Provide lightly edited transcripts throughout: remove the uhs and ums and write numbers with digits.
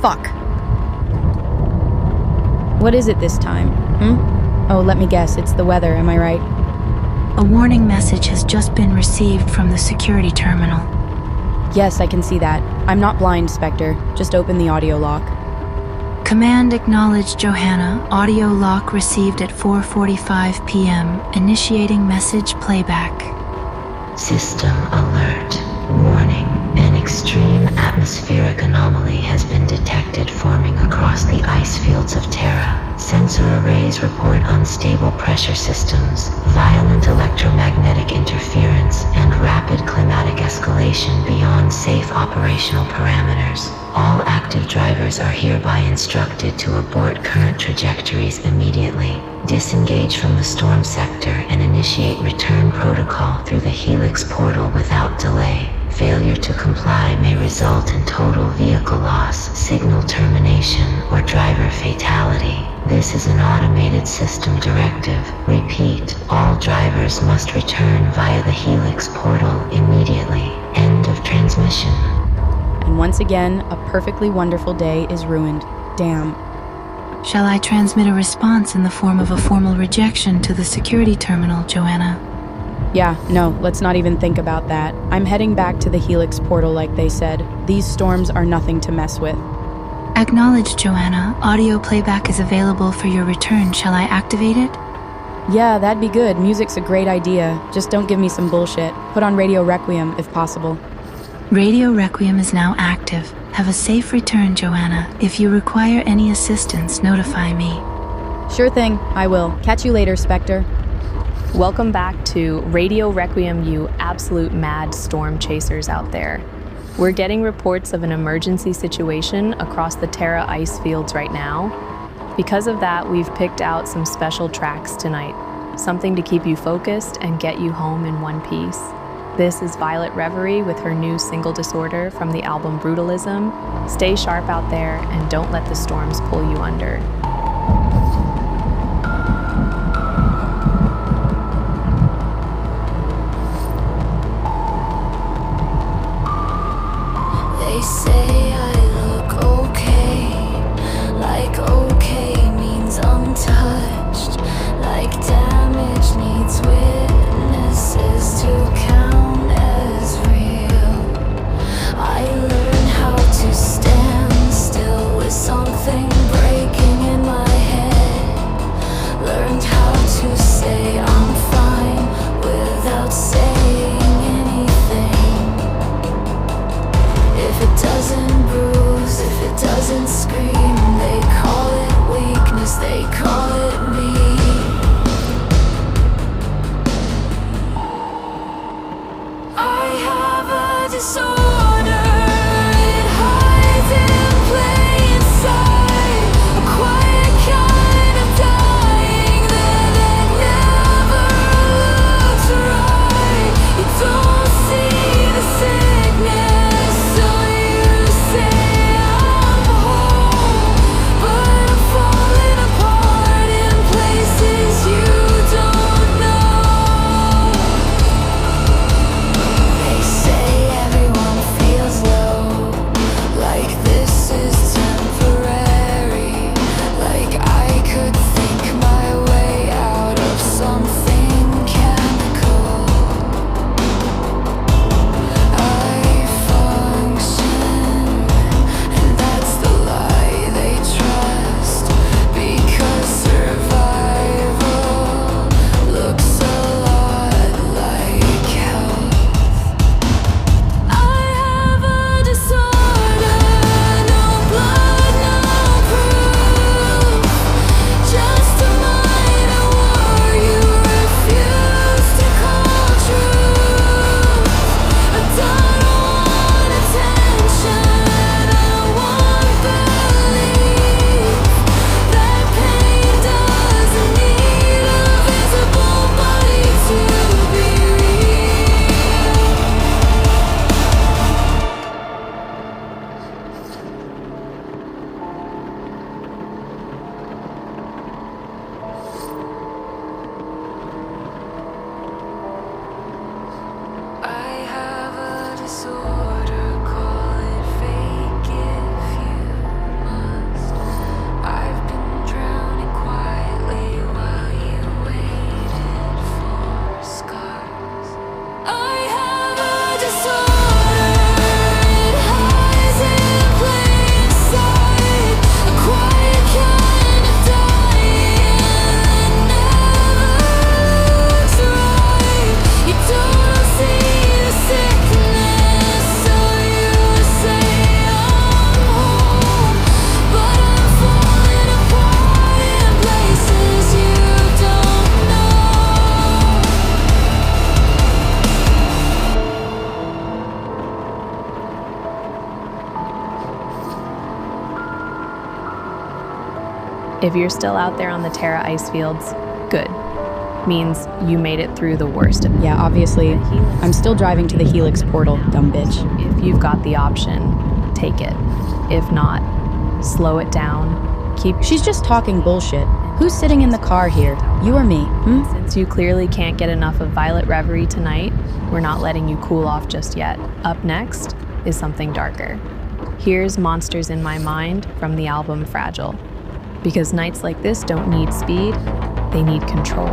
Fuck. What is it this time? Oh, let me guess. It's the weather, am I right? A warning message has just been received from the security terminal. Yes, I can see that. I'm not blind, Spectre. Just open the audio lock. Command acknowledged, Johanna. Audio lock received at 4:45 p.m. Initiating message playback. System alert. Warning. An extreme atmospheric anomaly has been detected forming across the ice fields of Terra. Sensor arrays report unstable pressure systems, violent electromagnetic interference, and rapid climatic escalation beyond safe operational parameters. All active drivers are hereby instructed to abort current trajectories immediately, disengage from the storm sector, and initiate return protocol through the Helix portal without delay. Failure to comply may result in total vehicle loss, signal termination, or driver fatality. This is an automated system directive. Repeat, all drivers must return via the Helix portal immediately. End of transmission. And once again, a perfectly wonderful day is ruined. Damn. Shall I transmit a response in the form of a formal rejection to the security terminal, Joanna? Yeah, no, let's not even think about that. I'm heading back to the Helix portal like they said. These storms are nothing to mess with. Acknowledged, Joanna. Audio playback is available for your return. Shall I activate it? Yeah, that'd be good. Music's a great idea. Just don't give me some bullshit. Put on Radio Requiem, if possible. Radio Requiem is now active. Have a safe return, Joanna. If you require any assistance, notify me. Sure thing, I will. Catch you later, Spectre. Welcome back to Radio Requiem, you absolute mad storm chasers out there. We're getting reports of an emergency situation across the Terra ice fields right now. Because of that, we've picked out some special tracks tonight, something to keep you focused and get you home in one piece. This is Reverie with her new single Disorder from the album Brutalism. Stay sharp out there and don't let the storms pull you under. They say I look okay, like okay means untouched, like damage needs witnesses to count as real. I learned how to stand still with something breaking in my If you're still out there on the Terra ice fields, good. Means you made it through the worst of it. Yeah, obviously. I'm still driving to the Helix portal, dumb bitch. If you've got the option, take it. If not, slow it down. She's just talking bullshit. Who's sitting in the car here? You or me? Since you clearly can't get enough of Violet Reverie tonight, we're not letting you cool off just yet. Up next is something darker. Here's Monsters in My Mind from the album Fragile. Because nights like this don't need speed, they need control.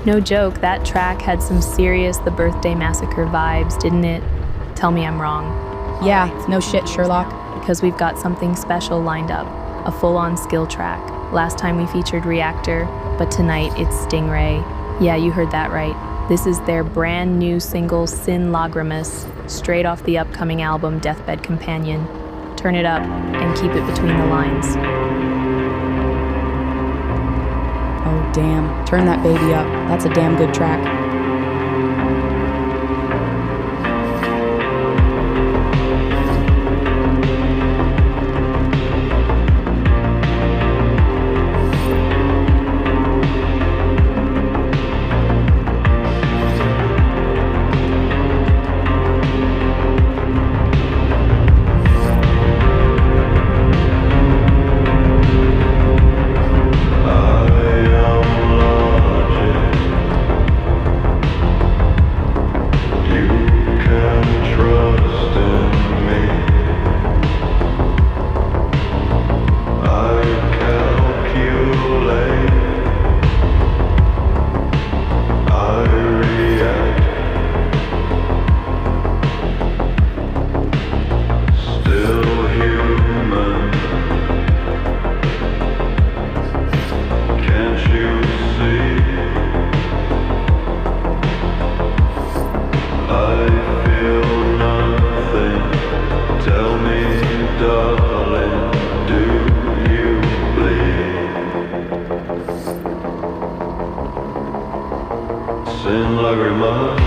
No joke, that track had some serious The Birthday Massacre vibes, didn't it? Tell me I'm wrong. Yeah, no shit, Sherlock. Because we've got something special lined up, a full-on skill track. Last time we featured Reactor, but tonight it's STNGRY. Yeah, you heard that right. This is their brand new single, Sin Lágrimas, straight off the upcoming album, Deathbed Companion. Turn it up and keep it between the lines. Oh, damn. Turn that baby up. That's a damn good track. darling, do you bleed? Sin lágrimas.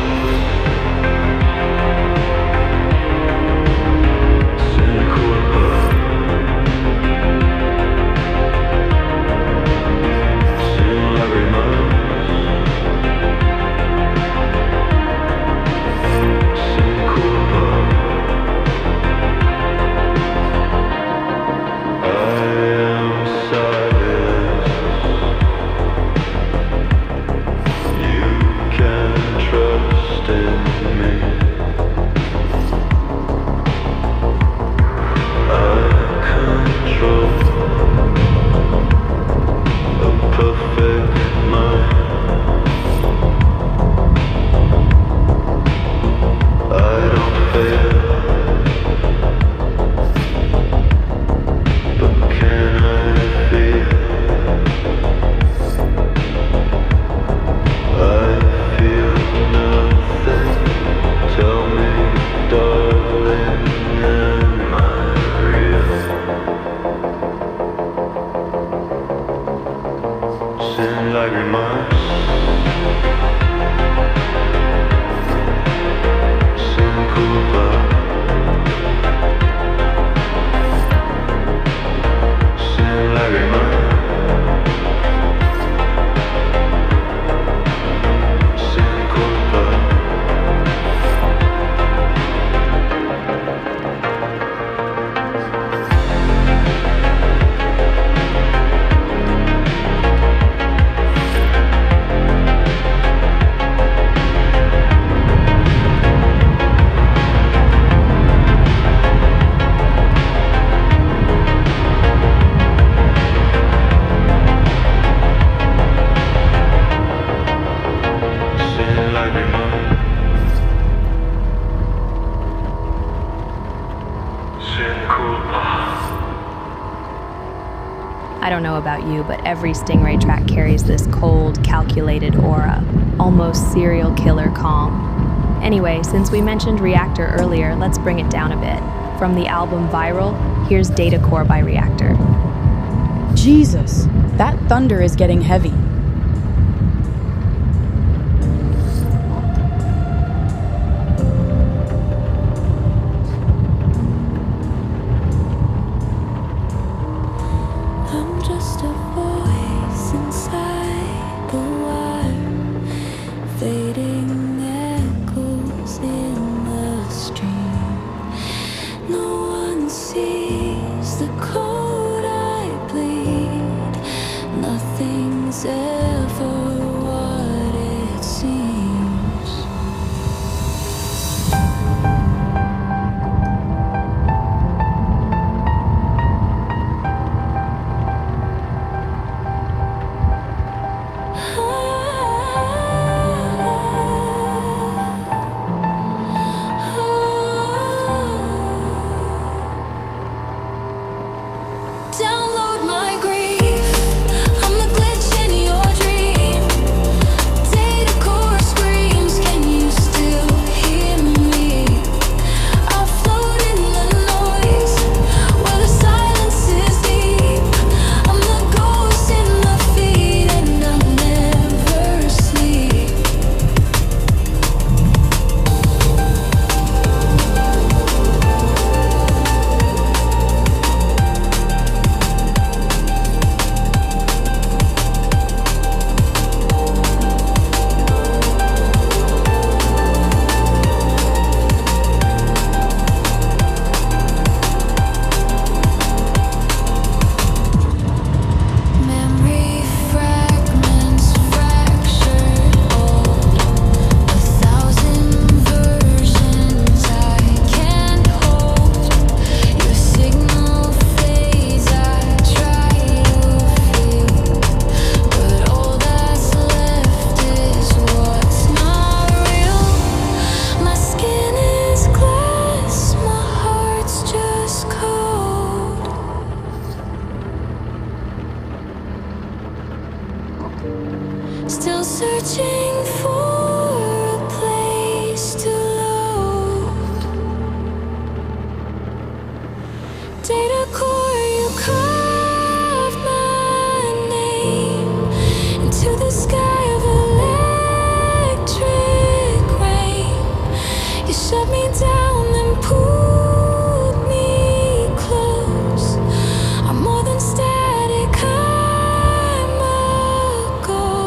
I don't know about you, but every STNGRY track carries this cold, calculated aura, almost serial killer calm. Anyway, since we mentioned Reactor earlier, let's bring it down a bit. From the album Viral, here's Data Core by Reactor. Jesus, that thunder is getting heavy. The cold I bleed, nothing's Data core, you carved my name into the sky of electric rain. You shut me down and pulled me close. I'm more than static, I'm a ghost.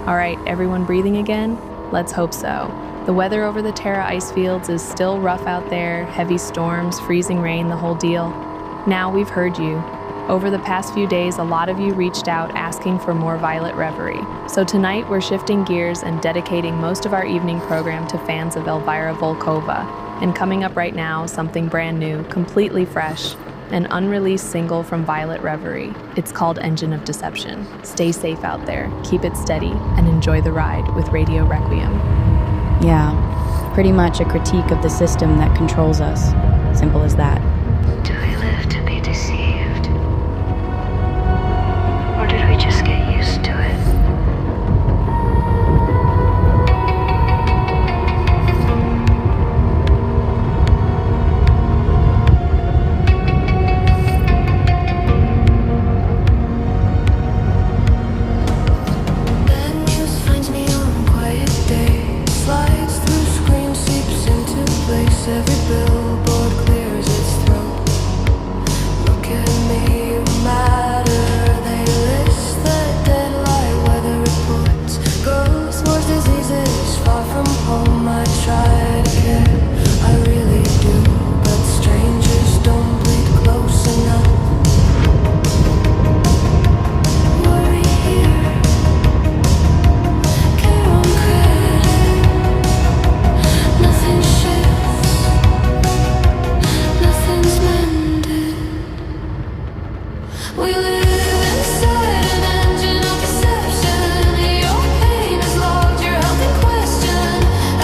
All right, everyone breathing again? Let's hope so. The weather over the Terra ice fields is still rough out there, heavy storms, freezing rain, the whole deal. Now we've heard you. Over the past few days, a lot of you reached out asking for more Violet Reverie. So tonight we're shifting gears and dedicating most of our evening program to fans of Elvira Volkova. And coming up right now, something brand new, completely fresh, an unreleased single from Violet Reverie. It's called Engine of Deception. Stay safe out there, keep it steady, and enjoy the ride with Radio Requiem. Yeah, pretty much a critique of the system that controls us. Simple as that. Do we live to be deceived? Or did we just get used to it? Every billboard clears its throat. Look at me, you matter. They list the deadlight weather reports. Ghost wars, diseases, far from home. I try to care, I really do. But strangers don't bleed close enough. Worry here, care on credit. Nothing shifts. Nothing's mended. We live inside an engine of deception. Your pain is logged, your health in question.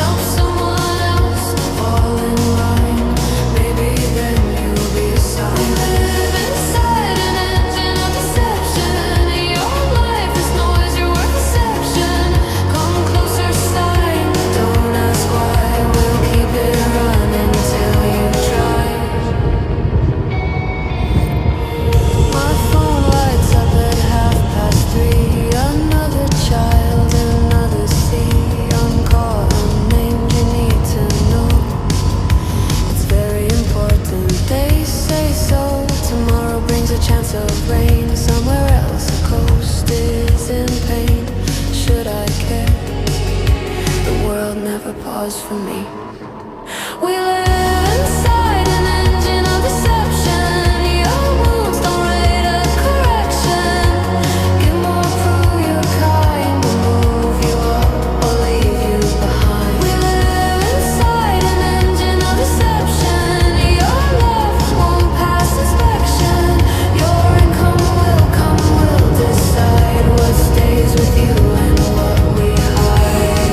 Help someone else fall in line. Maybe then you'll be assigned. We live inside an engine of deception. Your life is noise, your work deception. Come closer, sign. Don't ask why. We'll keep it running till you try. My phone lights up at 3:30. Another child, another sea. Uncaught, unnamed, you need to know. It's very important, they say so. Tomorrow brings a chance of rain. Somewhere else, the coast is in pain. Should I care? The world never paused for me. We live inside an engine of deception. Your wounds don't rate a correction. Get more, prove you're kind. We'll move you up or leave you behind. We live inside an engine of deception. Your love won't pass inspection. Your income will come, we'll decide what stays with you and what we hide.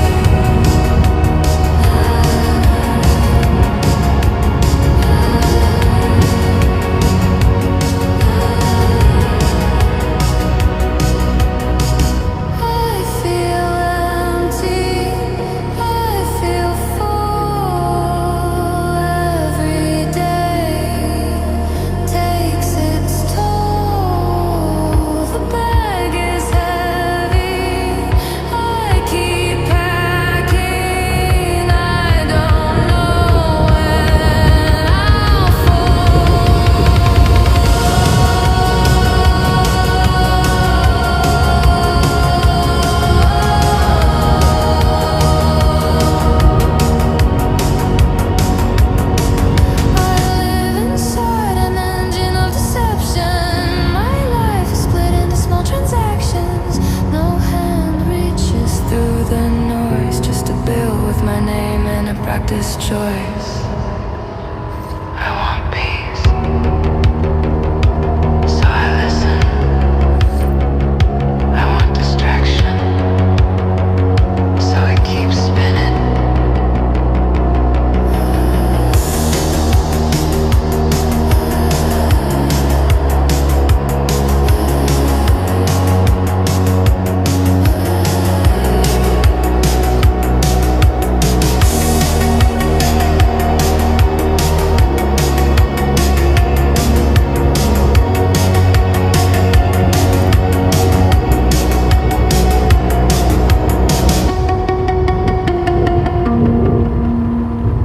last choice. I want peace. So I listen. I want distraction. So it keeps spinning.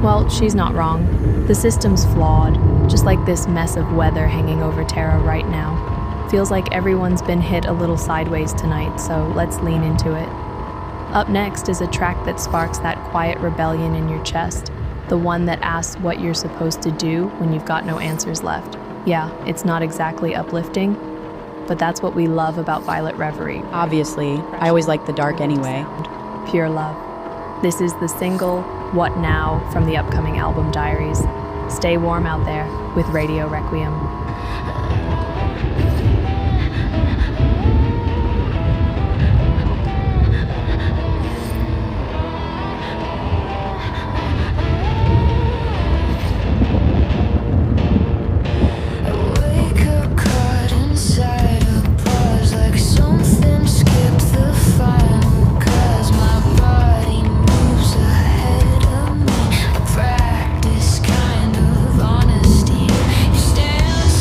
Well, she's not wrong. The system's flawed, just like this mess of weather hanging over Terra right now. Feels like everyone's been hit a little sideways tonight, so let's lean into it. Up next is a track that sparks that quiet rebellion in your chest, the one that asks what you're supposed to do when you've got no answers left. Yeah, it's not exactly uplifting, but that's what we love about Violet Reverie. Obviously, I always like the dark anyway. Pure love. This is the single, What Now, from the upcoming album Diaries. Stay warm out there with Radio Requiem. Wake up caught inside a pause, like something skipped the final. 'Cause my body moves ahead of me. I practice kind of honesty. You stand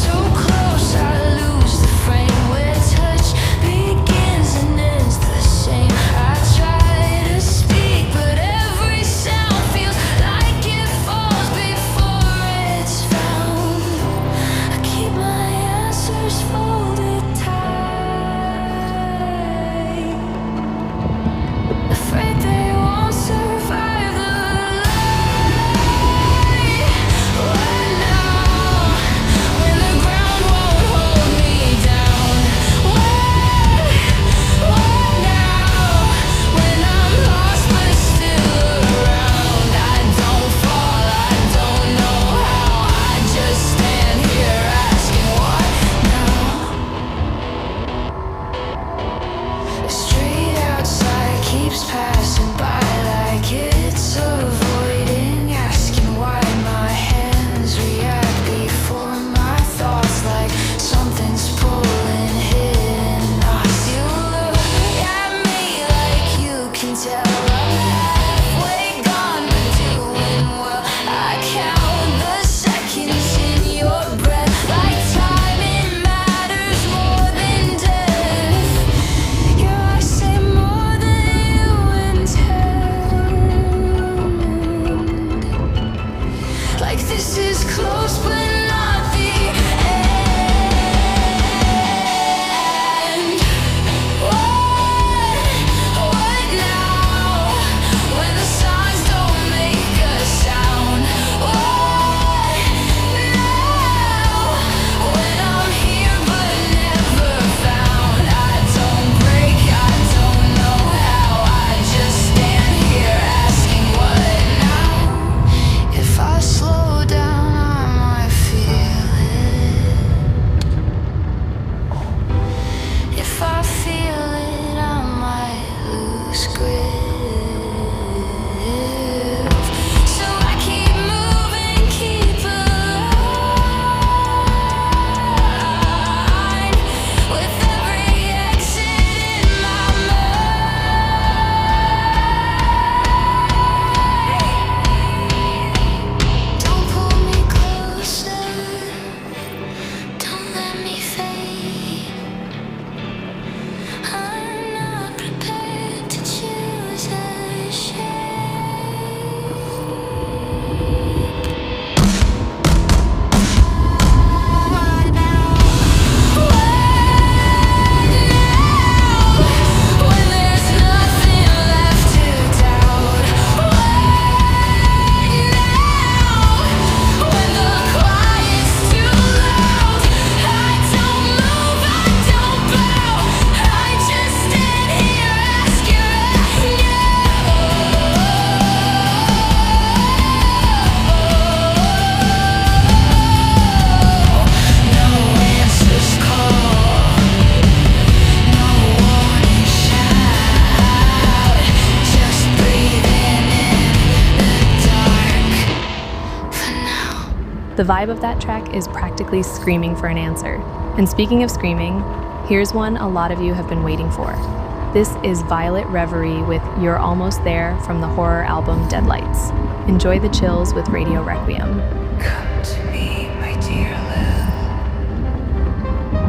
The vibe of that track is practically screaming for an answer. And speaking of screaming, here's one a lot of you have been waiting for. This is Violet Reverie with You're Almost There from the horror album Deadlights. Enjoy the chills with Radio Requiem. Come to me, my dear Lil.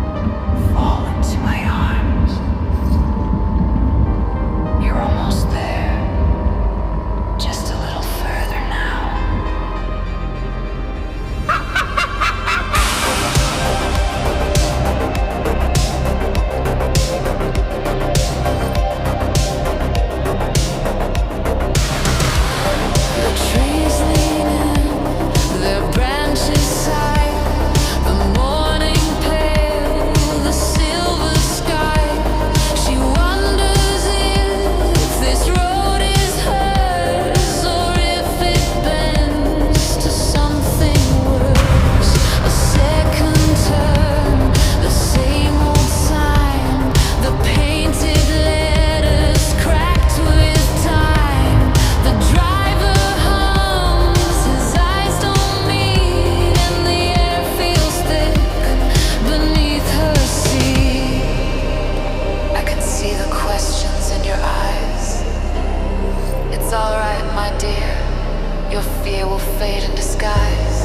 Fall into my arms. You're almost there. Just a little further now. The trees lean in, their branches sigh. The morning pale, the silver sky. She wonders if this road is hers, or if it bends to something worse. A second turn, the same old sign. The painted letters cracked with time. The driver hums, his eyes don't meet, and the air feels thick beneath her seat. I can see the questions in your eyes. It's alright, my dear. Your fear will fade in disguise.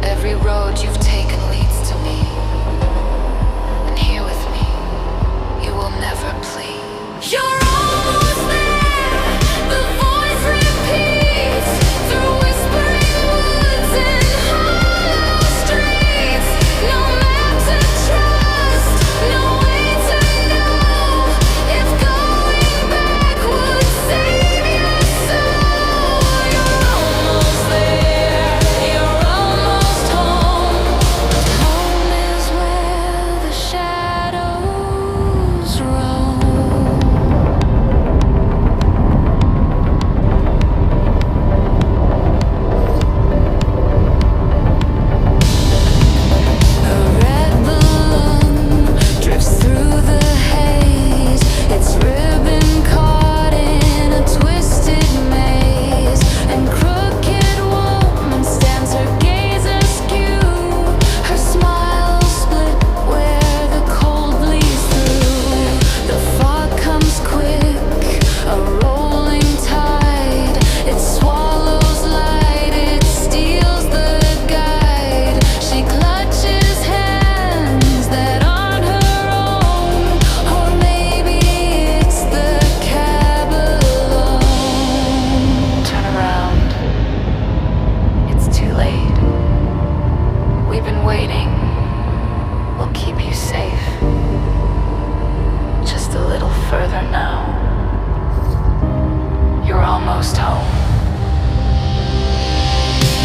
Every road you've taken leads to me. And here with me, you will never plead. You're almost there. The voice repeats through whispering woods and hollow streets. No map to trust, no way to know if going back would save your soul. You're almost there. You're almost home. But home is where the shadows roam. A red balloon drifts through the haze. Its ribbon caught in a twisted maze. And crooked woman stands, her gaze askew. Her smile split where the cold bleeds through. The fog comes quick, a rolling tide. It swallows light, it steals the guide. She clutches hands that aren't her own, or maybe it's the cab alone. Turn around. It's too late. We've been waiting. We'll keep you safe. Just a little further now. You're almost home.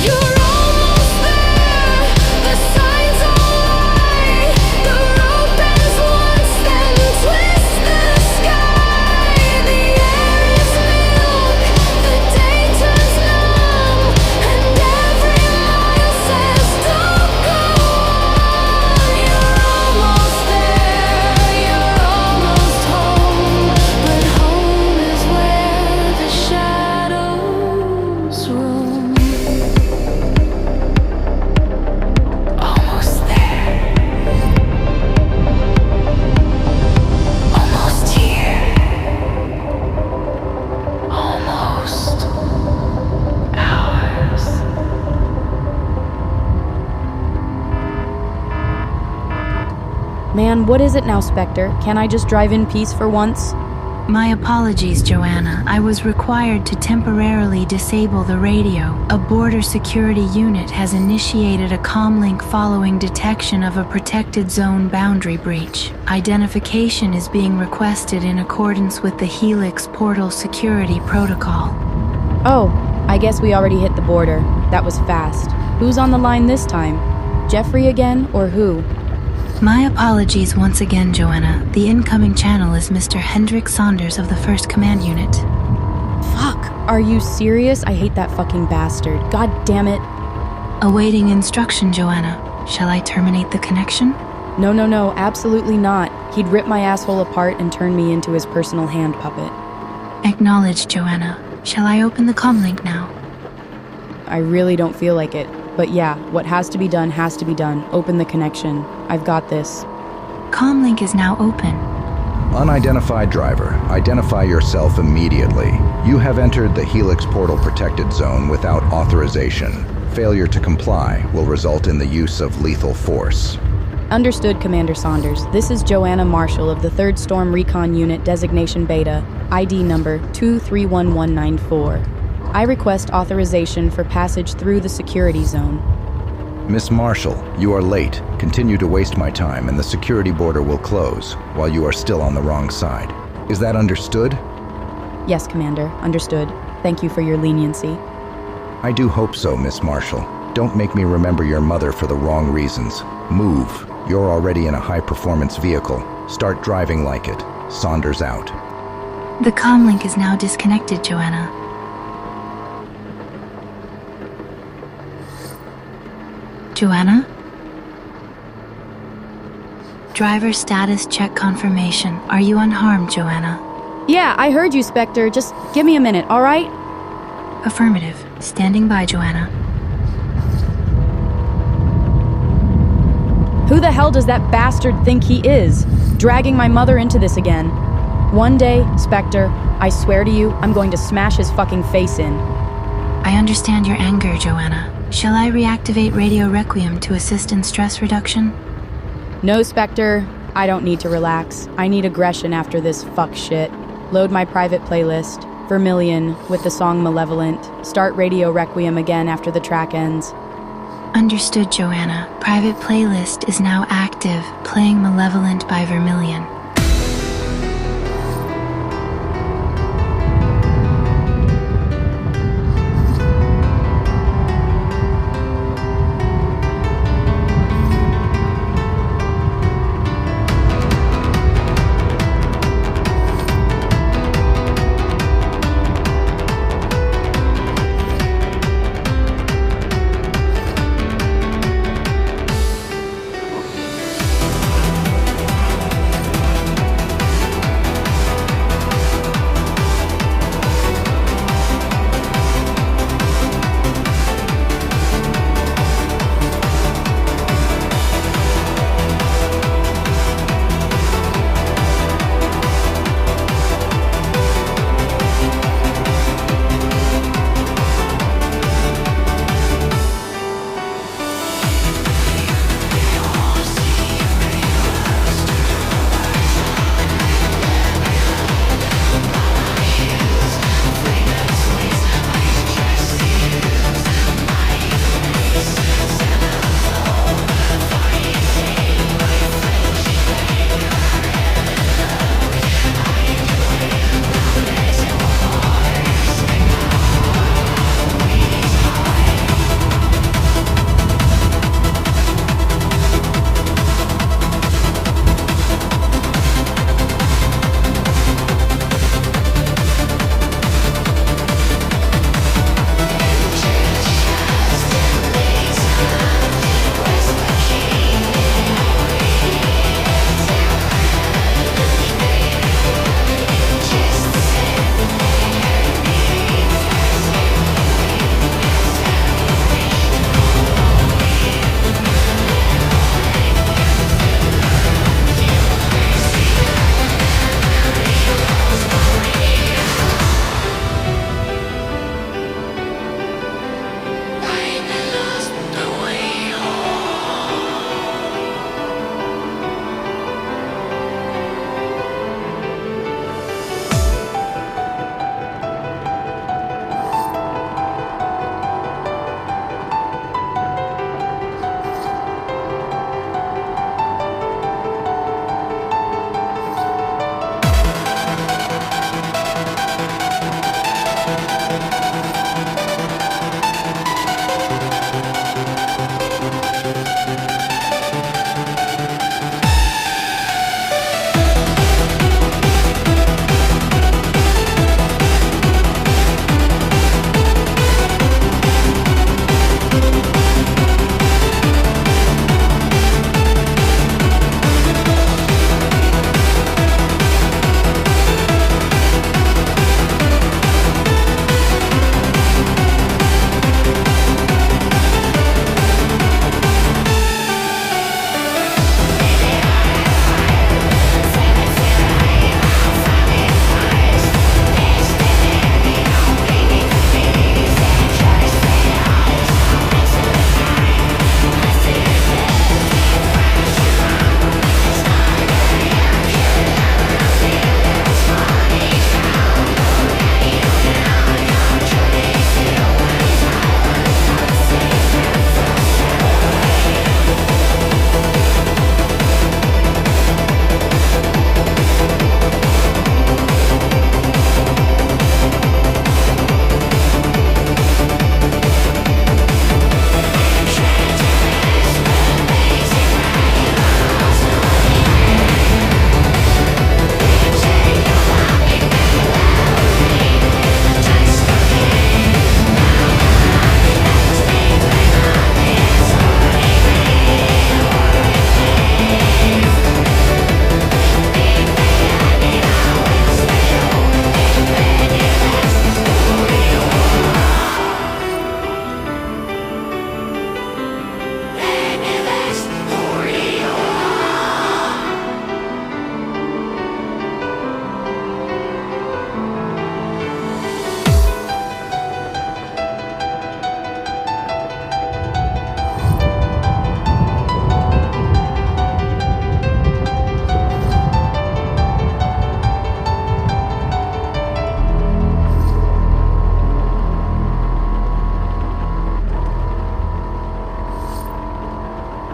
You're almost there. The signs all lie. The road bends once, then twists the sky. The air is milk. The day turns numb, and every mile says don't go on. You're almost there. You're almost home. But home is where the shadows roam. Almost there. Almost here. Almost ours. Man, what is it now, Spectre? Can I just drive in peace for once? My apologies, Joanna. I was required to temporarily disable the radio. A border security unit has initiated a comlink following detection of a protected zone boundary breach. Identification is being requested in accordance with the Helix portal security protocol. Oh, I guess we already hit the border. That was fast. Who's on the line this time? Jeffrey again, or who? My apologies once again, Joanna. The incoming channel is Mr. Hendrik Saunders of the 1st Command Unit. Fuck, are you serious? I hate that fucking bastard. God damn it. Awaiting instruction, Joanna. Shall I terminate the connection? No, absolutely not. He'd rip my asshole apart and turn me into his personal hand puppet. Acknowledged, Joanna. Shall I open the comlink now? I really don't feel like it. But yeah, what has to be done has to be done. Open the connection. I've got this. Comlink is now open. Unidentified driver, identify yourself immediately. You have entered the Helix Portal protected zone without authorization. Failure to comply will result in the use of lethal force. Understood, Commander Saunders. This is Joanna Marshall of the 3rd Storm Recon Unit Designation Beta, ID number 231194. I request authorization for passage through the security zone. Miss Marshall, you are late. Continue to waste my time and the security border will close while you are still on the wrong side. Is that understood? Yes, Commander. Understood. Thank you for your leniency. I do hope so, Miss Marshall. Don't make me remember your mother for the wrong reasons. Move. You're already in a high-performance vehicle. Start driving like it. Saunders out. The comlink is now disconnected, Joanna. Joanna? Driver status check confirmation. Are you unharmed, Joanna? Yeah, I heard you, Spectre. Just give me a minute, all right? Affirmative. Standing by, Joanna. Who the hell does that bastard think he is? Dragging my mother into this again. One day, Spectre, I swear to you, I'm going to smash his fucking face in. I understand your anger, Joanna. Shall I reactivate Radio Requiem to assist in stress reduction? No, Spectre. I don't need to relax. I need aggression after this fuck shit. Load my private playlist, Vermilion, with the song Malevolent. Start Radio Requiem again after the track ends. Understood, Joanna. Private playlist is now active, playing Malevolent by Vermilion.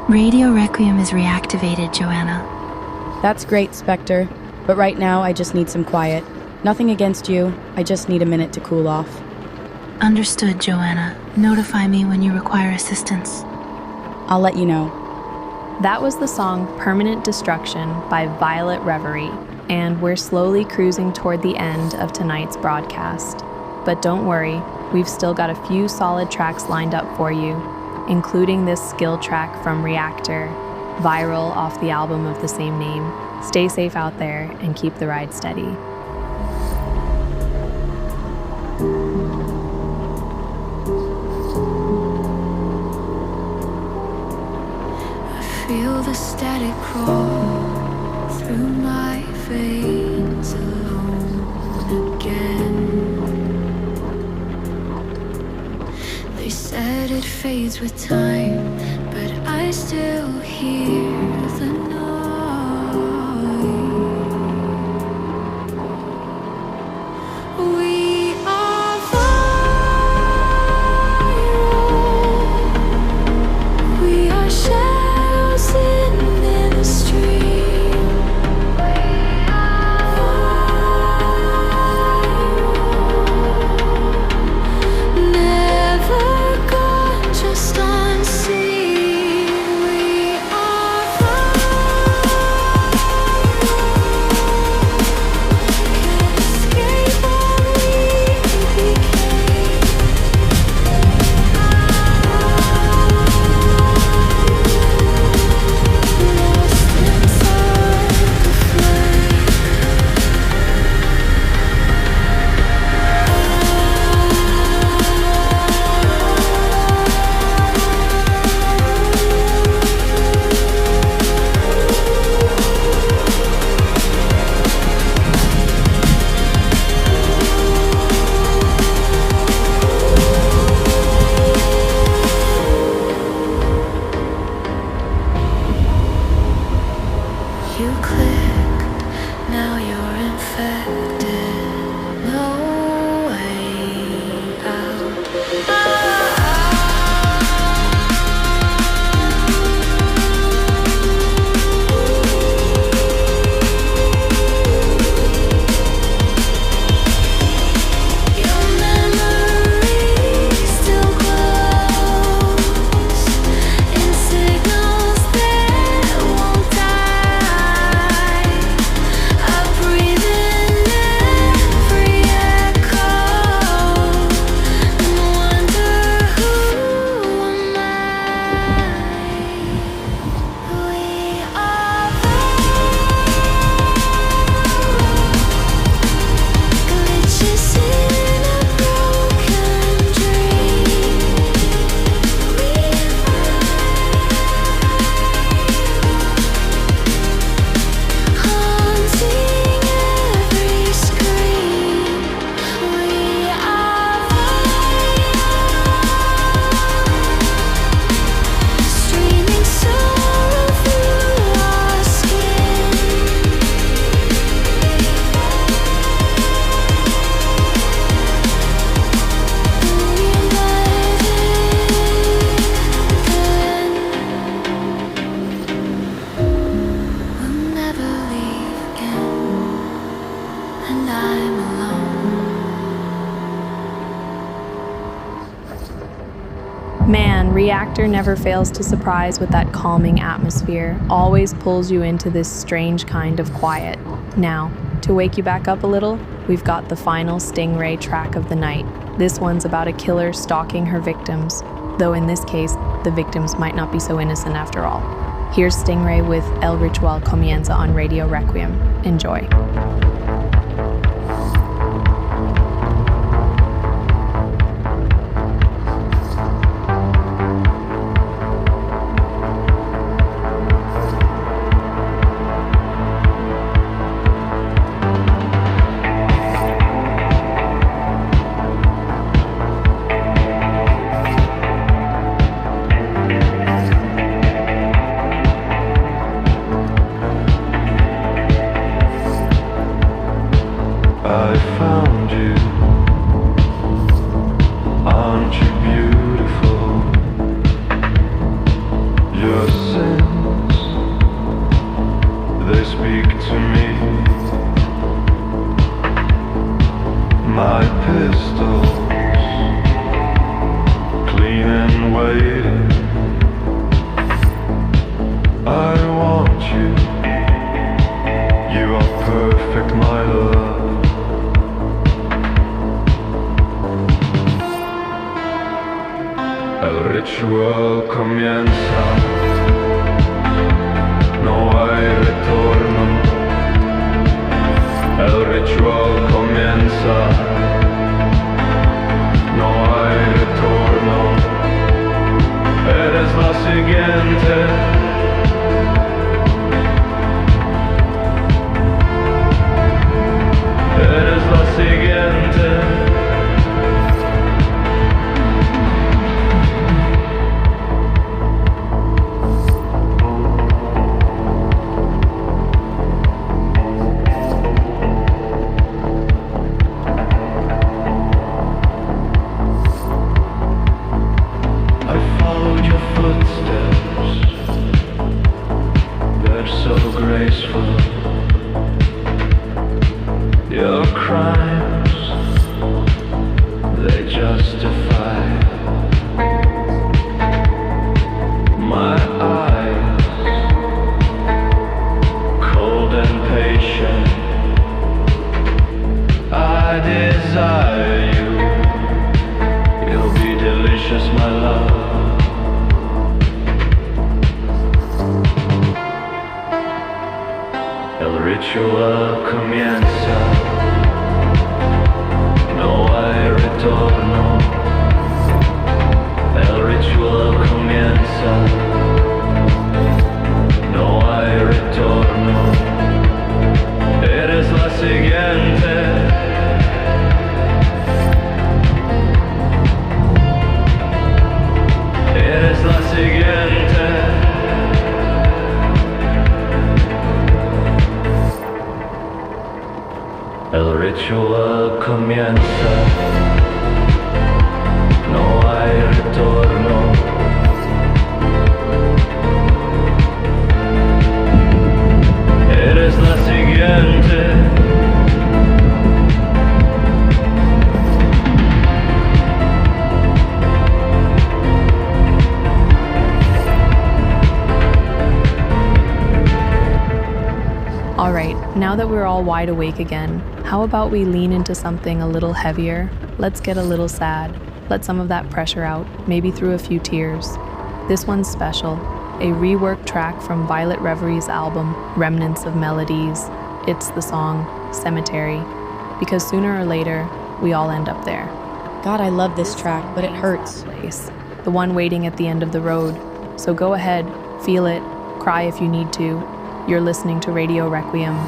Radio Requiem is reactivated, Joanna. That's great, Spectre. But right now, I just need some quiet. Nothing against you. I just need a minute to cool off. Understood, Joanna. Notify me when you require assistance. I'll let you know. That was the song Permanent Destruction by Violet Reverie, and we're slowly cruising toward the end of tonight's broadcast. But don't worry, we've still got a few solid tracks lined up for you, including this skill track from Reactor, Viral off the album of the same name. Stay safe out there and keep the ride steady. Feel the static crawl through my veins alone again. They said it fades with time, but I still hear the noise. We are viral. We are shadows in the stream. We are viral. Never gone, just unseen. We are viral. Can't escape what we became. Lost inside the flame. You clicked, now you're infected. No way out. Your memory still glows in signals that won't die. I breathe in every echo and wonder who am I? We are glitches in a broken dream. Haunting every screen. We are streaming sorrow through our skin. We'll never leave again, and I'm alone. Man, Reactor never fails to surprise with that calming atmosphere, always pulls you into this strange kind of quiet. Now, to wake you back up a little, we've got the final STNGRY track of the night. This one's about a killer stalking her victims, though in this case, the victims might not be so innocent after all. Here's STNGRY with El Ritual Comienza on Radio Requiem. Enjoy. no hay retorno. Eres la siguiente. Eres la siguiente. Your crimes, they justify my eyes, cold and patient. I desire you. You'll be delicious, my love. El ritual comienza. No hay retorno. El ritual comienza. No hay retorno. Eres la siguiente. Eres la siguiente. El ritual comienza. No hay retorno. Eres la siguiente. All right, now that we're all wide awake again, how about we lean into something a little heavier? Let's get a little sad. Let some of that pressure out, maybe through a few tears. This one's special, a reworked track from Violet Reverie's album, Remnants of Melodies. It's the song Cemetary, because sooner or later, we all end up there. God, I love this track, but it hurts. The one waiting at the end of the road. So go ahead, feel it, cry if you need to. You're listening to Radio Requiem.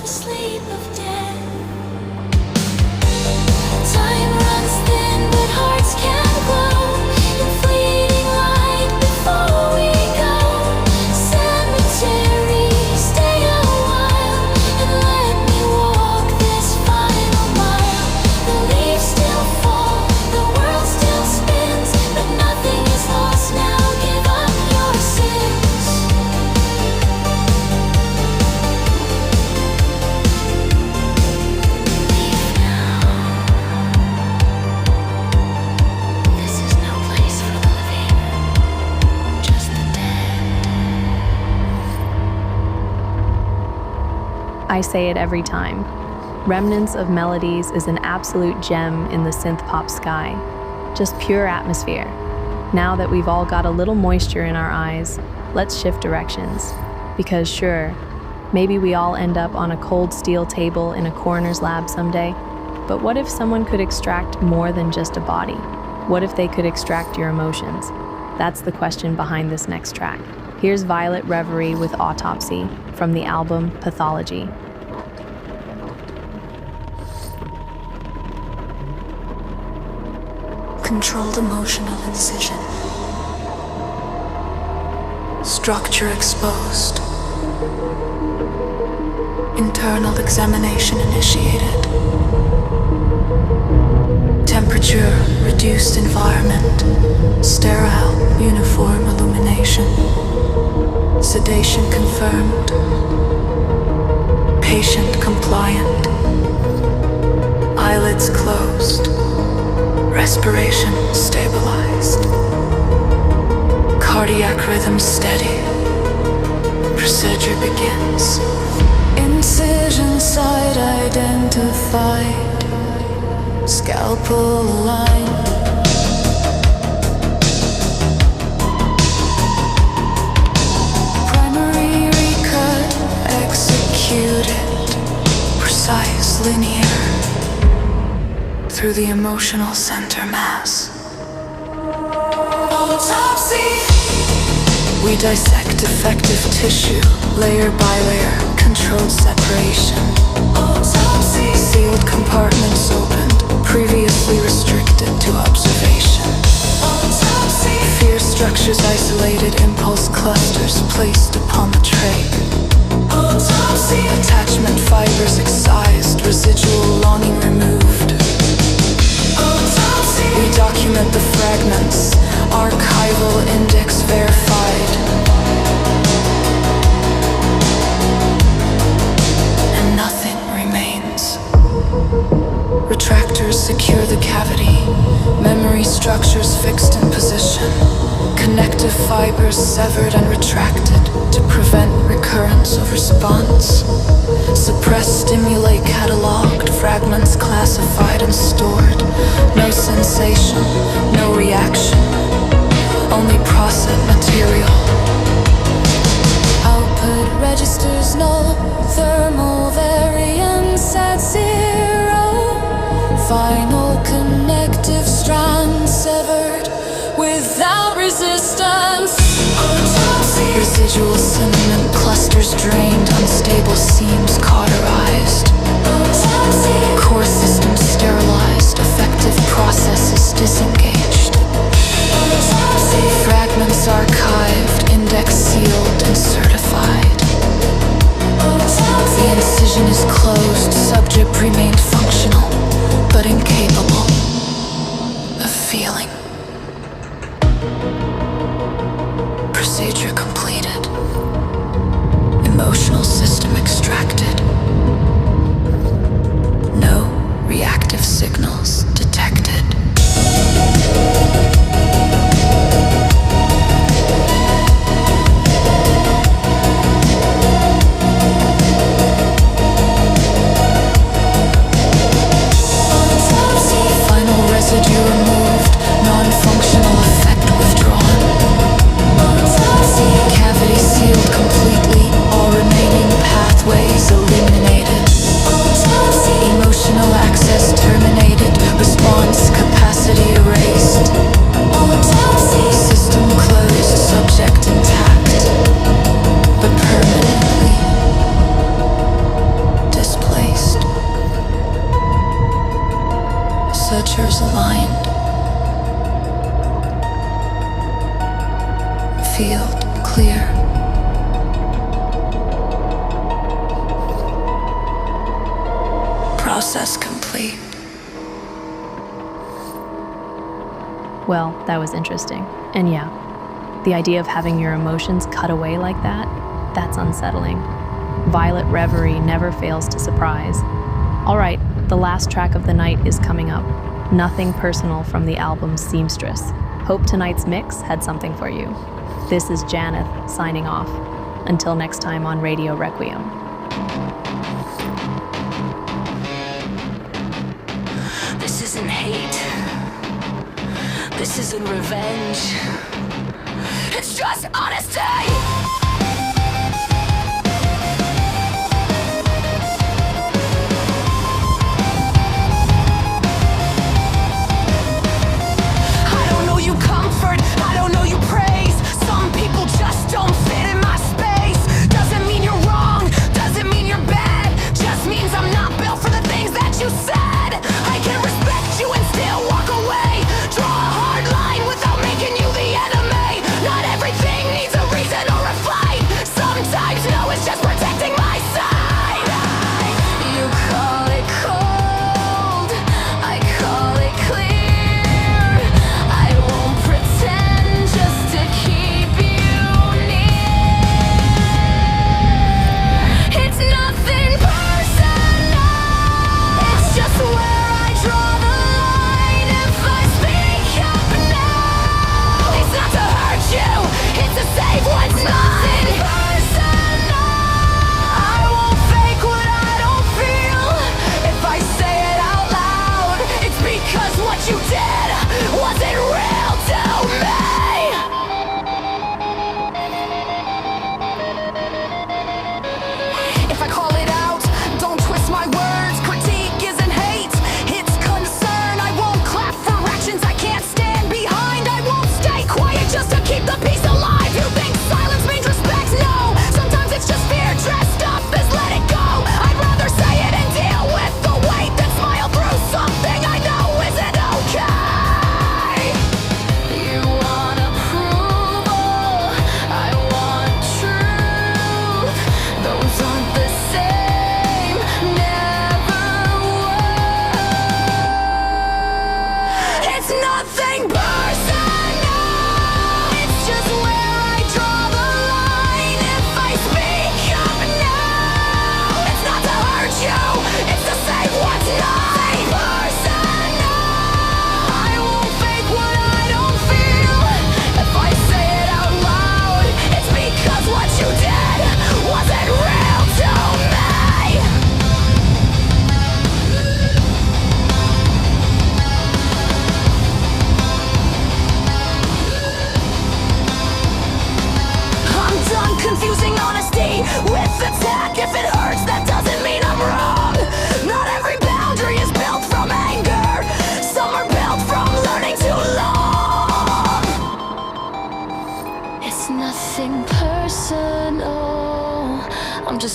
the sleep of death. Time runs thin, but hearts can glow in fleeting light before we go. Cemetary, stay a while and let me walk this final mile. The leaves still fall, the world still spins, but nothing is lost now. Give up your sins. Leave now. This is no place for the living, just the dead. I say it every time. Remnants of Melodies is an absolute gem in the synth pop sky. Just pure atmosphere. Now that we've all got a little moisture in our eyes, let's shift directions. Because sure, maybe we all end up on a cold steel table in a coroner's lab someday, but what if someone could extract more than just a body? What if they could extract your emotions? That's the question behind this next track. Here's Violet Reverie with Autopsy from the album Pathology. Controlled emotional incision. Structure exposed. Internal examination initiated. Temperature reduced environment. Sterile uniform illumination. Sedation confirmed. Patient compliant. Eyelids closed. Respiration stabilized. Cardiac rhythm steady. Procedure begins. Incision site identified. Scalpel aligned. Primary recut executed. Precise, linear. Through the emotional center mass. Autopsy. We dissect defective tissue, layer by layer, controlled separation. Autopsy. Sealed compartments opened, previously restricted to observation. Autopsy. Fear structures isolated, impulse clusters placed upon the tray. Autopsy. Attachment fibers excised, residual longing removed. We document the fragments, archival index verified. And nothing remains. Retractors secure the cavity, memory structures fixed in position, connective fibers severed and retracted to prevent recurrence of response. Suppressed stimuli cataloged, fragments classified and stored. No sensation, no reaction, only process material. Output registers null, thermal variance at 0. Final connective strand severed without resistance. Autopsy. Residual sentiment clusters drained, unstable seams cauterized. Autopsy. Core systems sterilized, effective processes disengaged. Autopsy. Fragments archived, index sealed and certified. Autopsy. The incision is closed, subject remained functional, but incapable of feeling. Procedure completed. Emotional system extracted. No reactive signals detected. signatures aligned. Field clear. Process complete. Well, that was interesting. And yeah, the idea of having your emotions cut away like that, that's unsettling. Violet Reverie never fails to surprise. All right, the last track of the night is coming up. Nothing Personal from the album Seamstress. Hope tonight's mix had something for you. This is Janeth signing off. Until next time on Radio Requiem. This isn't hate. This isn't revenge. It's just honesty!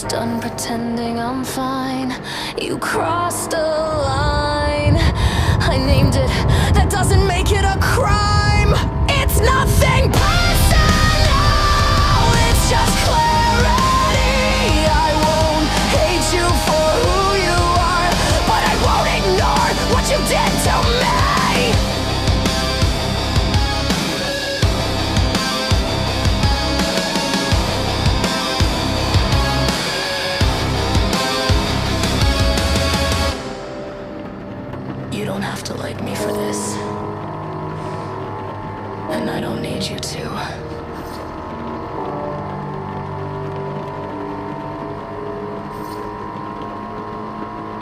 Done pretending I'm fine. You crossed a line. I named it. That doesn't make it a crime. It's nothing personal. It's just clarity. I won't hate you for who you are, but I won't ignore what you did to me. To like me for this, and I don't need you to.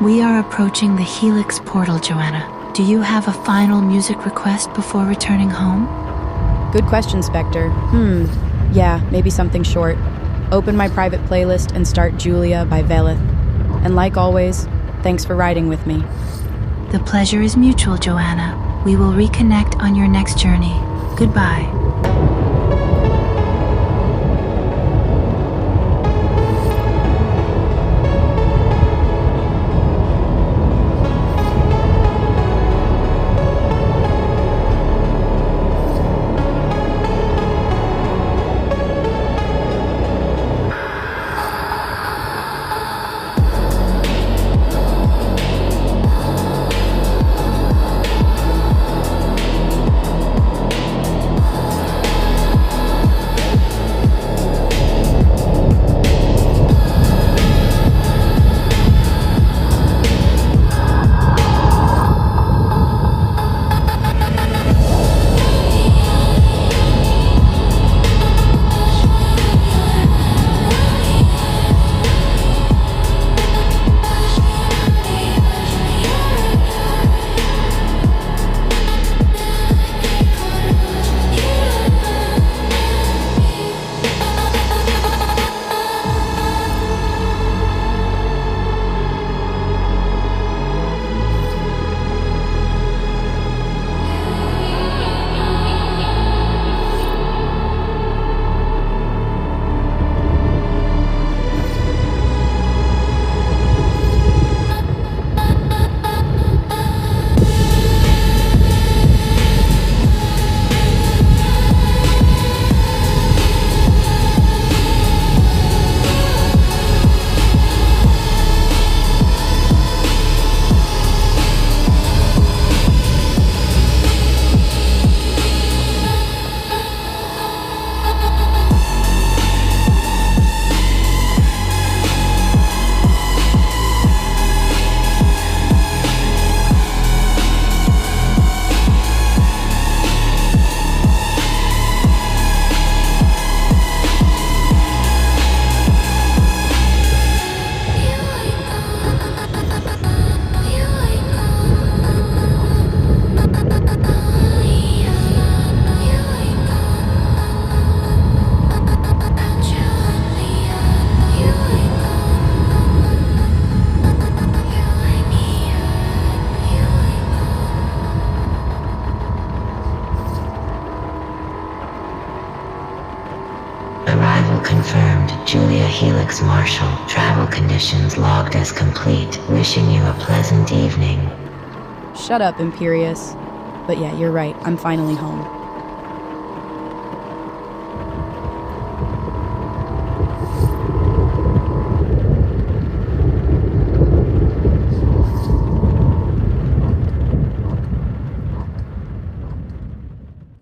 We are approaching the Helix portal, Joanna. Do you have a final music request before returning home? Good question, Spectre. Yeah, maybe something short. Open my private playlist and start Julia by VELITH. And like always, thanks for riding with me. The pleasure is mutual, Joanna. We will reconnect on your next journey. Goodbye. Alex Marshall. Travel conditions logged as complete. Wishing you a pleasant evening. Shut up, Imperious. But yeah, you're right. I'm finally home.